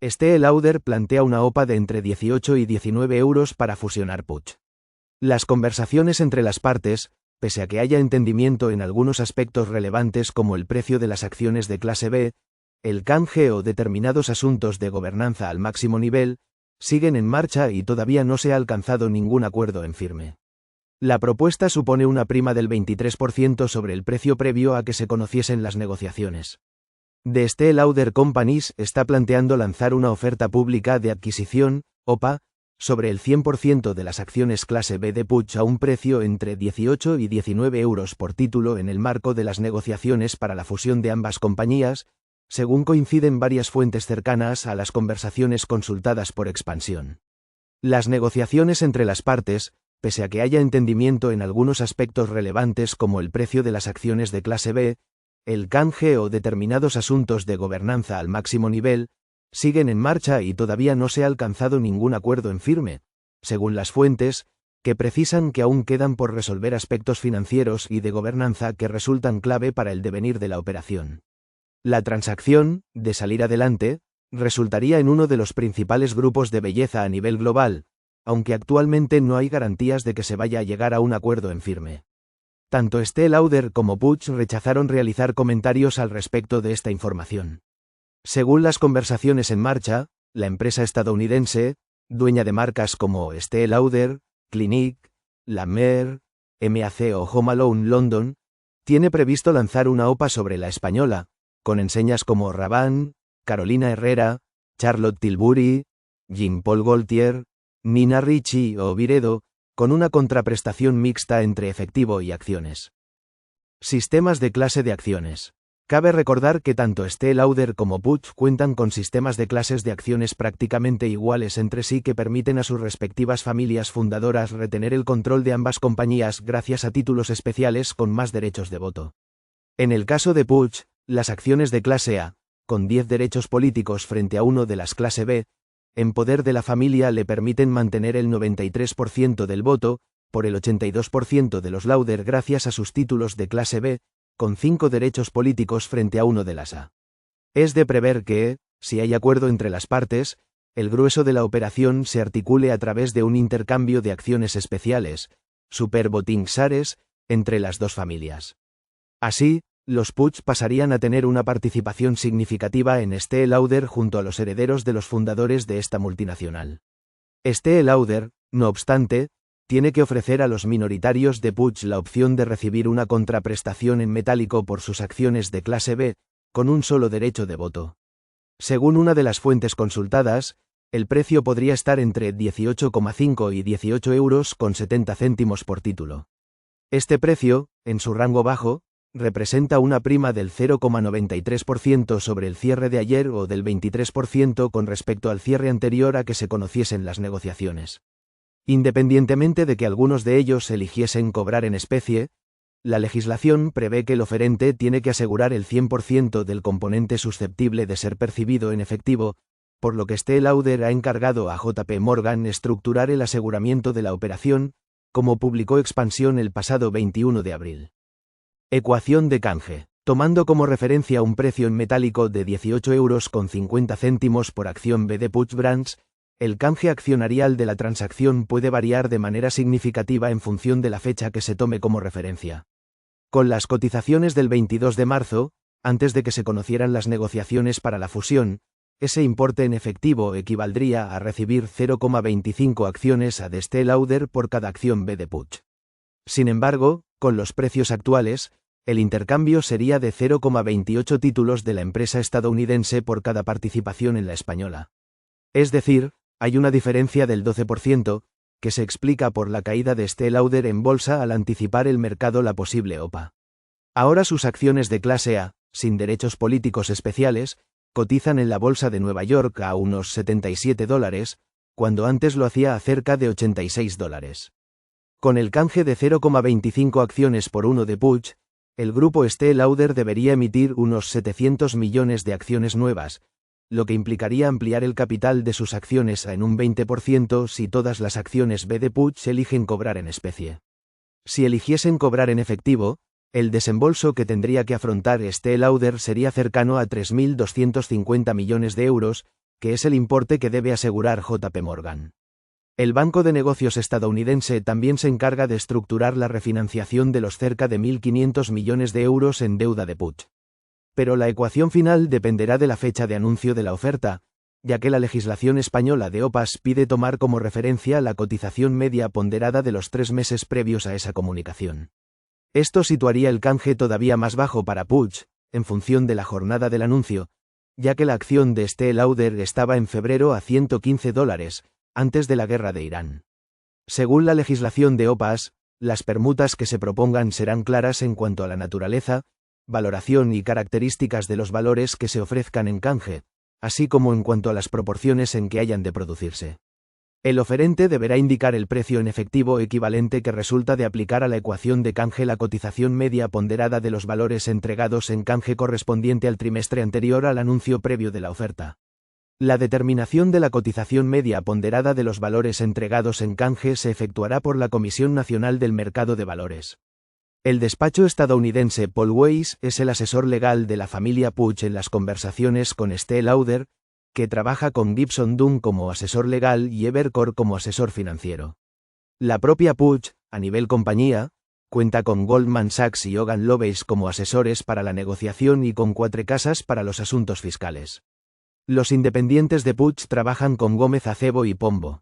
Estée Lauder plantea una OPA de entre 18 y 19 euros para fusionar Puig. Las conversaciones entre las partes, pese a que haya entendimiento en algunos aspectos relevantes como el precio de las acciones de clase B, el canje o determinados asuntos de gobernanza al máximo nivel, siguen en marcha y todavía no se ha alcanzado ningún acuerdo en firme. La propuesta supone una prima del 23% sobre el precio previo a que se conociesen las negociaciones. The Estée Lauder Companies está planteando lanzar una oferta pública de adquisición, OPA, sobre el 100% de las acciones clase B de Puig a un precio entre 18 y 19 euros por título en el marco de las negociaciones para la fusión de ambas compañías, según coinciden varias fuentes cercanas a las conversaciones consultadas por Expansión. Las negociaciones entre las partes, pese a que haya entendimiento en algunos aspectos relevantes como el precio de las acciones de clase B, el canje o determinados asuntos de gobernanza al máximo nivel, siguen en marcha y todavía no se ha alcanzado ningún acuerdo en firme, según las fuentes, que precisan que aún quedan por resolver aspectos financieros y de gobernanza que resultan clave para el devenir de la operación. La transacción, de salir adelante, resultaría en uno de los principales grupos de belleza a nivel global, aunque actualmente no hay garantías de que se vaya a llegar a un acuerdo en firme. Tanto Estée Lauder como Puig rechazaron realizar comentarios al respecto de esta información. Según las conversaciones en marcha, la empresa estadounidense, dueña de marcas como Estée Lauder, Clinique, La Mer, MAC o Home Alone London, tiene previsto lanzar una OPA sobre la española, con enseñas como Rabanne, Carolina Herrera, Charlotte Tilbury, Jean Paul Gaultier, Nina Ricci o Viredo, con una contraprestación mixta entre efectivo y acciones. Sistemas de clase de acciones. Cabe recordar que tanto Estée Lauder como Puig cuentan con sistemas de clases de acciones prácticamente iguales entre sí que permiten a sus respectivas familias fundadoras retener el control de ambas compañías gracias a títulos especiales con más derechos de voto. En el caso de Puig, las acciones de clase A, con 10 derechos políticos frente a uno de las clase B, en poder de la familia le permiten mantener el 93% del voto, por el 82% de los Lauder gracias a sus títulos de clase B, con 5 derechos políticos frente a uno de las A. Es de prever que, si hay acuerdo entre las partes, el grueso de la operación se articule a través de un intercambio de acciones especiales, super voting shares, entre las dos familias. Así, los Puig pasarían a tener una participación significativa en Estée Lauder junto a los herederos de los fundadores de esta multinacional. Estée Lauder, no obstante, tiene que ofrecer a los minoritarios de Puig la opción de recibir una contraprestación en metálico por sus acciones de clase B, con un solo derecho de voto. Según una de las fuentes consultadas, el precio podría estar entre 18,5 y 18 euros con 70 céntimos por título. Este precio, en su rango bajo, representa una prima del 0,93% sobre el cierre de ayer o del 23% con respecto al cierre anterior a que se conociesen las negociaciones. Independientemente de que algunos de ellos eligiesen cobrar en especie, la legislación prevé que el oferente tiene que asegurar el 100% del componente susceptible de ser percibido en efectivo, por lo que Estée Lauder ha encargado a JP Morgan estructurar el aseguramiento de la operación, como publicó Expansión el pasado 21 de abril. Ecuación de canje. Tomando como referencia un precio en metálico de 18 euros con 50 céntimos por acción B de Puig Brands, el canje accionarial de la transacción puede variar de manera significativa en función de la fecha que se tome como referencia. Con las cotizaciones del 22 de marzo, antes de que se conocieran las negociaciones para la fusión, ese importe en efectivo equivaldría a recibir 0,25 acciones a de Estée Lauder por cada acción B de Puig. Sin embargo, con los precios actuales, el intercambio sería de 0,28 títulos de la empresa estadounidense por cada participación en la española. Es decir, hay una diferencia del 12%, que se explica por la caída de Estée Lauder en bolsa al anticipar el mercado la posible OPA. Ahora sus acciones de clase A, sin derechos políticos especiales, cotizan en la bolsa de Nueva York a unos $77, cuando antes lo hacía a cerca de $86. Con el canje de 0,25 acciones por uno de Puig, el grupo Estée Lauder debería emitir unos 700 millones de acciones nuevas, lo que implicaría ampliar el capital de sus acciones en un 20% si todas las acciones B de Puig eligen cobrar en especie. Si eligiesen cobrar en efectivo, el desembolso que tendría que afrontar Estée Lauder sería cercano a 3.250 millones de euros, que es el importe que debe asegurar JP Morgan. El banco de negocios estadounidense también se encarga de estructurar la refinanciación de los cerca de 1.500 millones de euros en deuda de Puig. Pero la ecuación final dependerá de la fecha de anuncio de la oferta, ya que la legislación española de OPAs pide tomar como referencia la cotización media ponderada de los 3 meses previos a esa comunicación. Esto situaría el canje todavía más bajo para Puig, en función de la jornada del anuncio, ya que la acción de Estée Lauder estaba en febrero a $115, antes de la guerra de Irán. Según la legislación de OPAs, las permutas que se propongan serán claras en cuanto a la naturaleza, valoración y características de los valores que se ofrezcan en canje, así como en cuanto a las proporciones en que hayan de producirse. El oferente deberá indicar el precio en efectivo equivalente que resulta de aplicar a la ecuación de canje la cotización media ponderada de los valores entregados en canje correspondiente al trimestre anterior al anuncio previo de la oferta. La determinación de la cotización media ponderada de los valores entregados en canje se efectuará por la Comisión Nacional del Mercado de Valores. El despacho estadounidense Paul Weiss es el asesor legal de la familia Puig en las conversaciones con Estée Lauder, que trabaja con Gibson Dunn como asesor legal y Evercore como asesor financiero. La propia Puig, a nivel compañía, cuenta con Goldman Sachs y Hogan Lovells como asesores para la negociación y con Cuatro Casas para los asuntos fiscales. Los independientes de Puig trabajan con Gómez Acebo y Pombo.